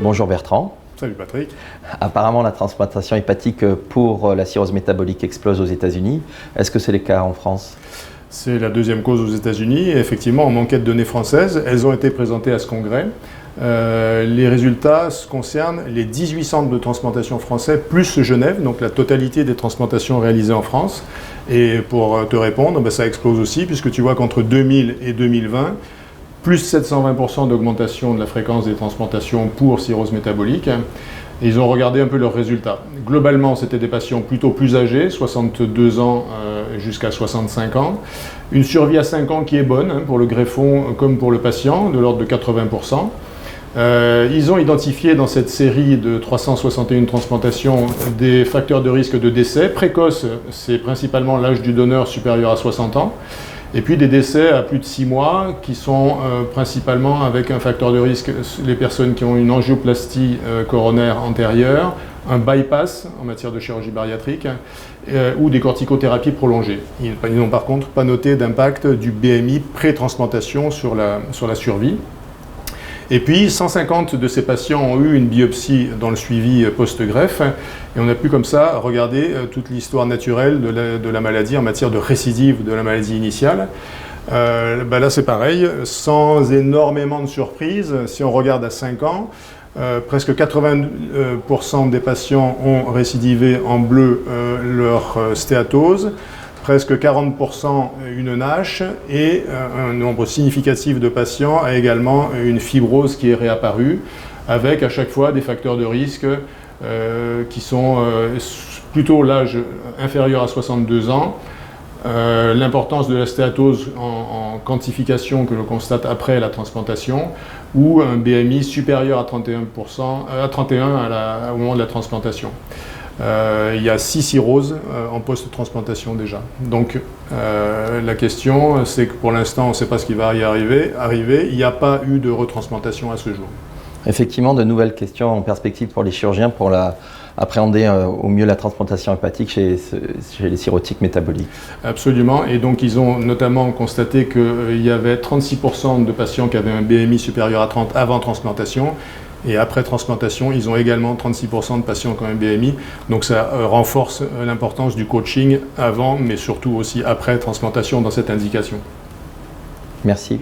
Bonjour Bertrand. Salut Patrick. Apparemment, la transplantation hépatique pour la cirrhose métabolique explose aux États-Unis. Est-ce que c'est le cas en France? C'est la deuxième cause aux États-Unis. Et effectivement, on manquait de données françaises. Elles ont été présentées à ce congrès. Les résultats concernent les 18 centres de transplantation français plus Genève, donc la totalité des transplantations réalisées en France. Et pour te répondre, ça explose aussi, puisque tu vois qu'entre 2000 et 2020, plus 720% d'augmentation de la fréquence des transplantations pour cirrhose métabolique. Et ils ont regardé un peu leurs résultats. Globalement, c'était des patients plutôt plus âgés, 62 ans jusqu'à 65 ans. Une survie à 5 ans qui est bonne pour le greffon comme pour le patient, de l'ordre de 80%. Ils ont identifié dans cette série de 361 transplantations des facteurs de risque de décès. Précoce, c'est principalement l'âge du donneur supérieur à 60 ans. Et puis des décès à plus de 6 mois qui sont principalement avec un facteur de risque, les personnes qui ont une angioplastie coronaire antérieure, un bypass en matière de chirurgie bariatrique ou des corticothérapies prolongées. Ils n'ont par contre pas noté d'impact du BMI pré-transplantation sur la survie. Et puis, 150 de ces patients ont eu une biopsie dans le suivi post-greffe. Et on a pu comme ça regarder toute l'histoire naturelle de la maladie en matière de récidive de la maladie initiale. Là, c'est pareil, sans énormément de surprises. Si on regarde à 5 ans, presque 80% des patients ont récidivé en bleu leur stéatose. Presque 40% une NASH et un nombre significatif de patients a également une fibrose qui est réapparue avec à chaque fois des facteurs de risque qui sont plutôt l'âge inférieur à 62 ans, l'importance de la stéatose en quantification que l'on constate après la transplantation ou un BMI supérieur à 31 au moment de la transplantation. Il y a 6 cirrhoses en post-transplantation déjà. Donc la question, c'est que pour l'instant, on ne sait pas ce qui va y arriver. Il n'y a pas eu de retransplantation à ce jour. Effectivement, de nouvelles questions en perspective pour les chirurgiens pour appréhender au mieux la transplantation hépatique chez les cirrhotiques métaboliques. Absolument. Et donc, ils ont notamment constaté qu'il y avait 36% de patients qui avaient un BMI supérieur à 30 avant transplantation. Et après transplantation, ils ont également 36% de patients qui ont un BMI. Donc ça renforce l'importance du coaching avant, mais surtout aussi après transplantation dans cette indication. Merci.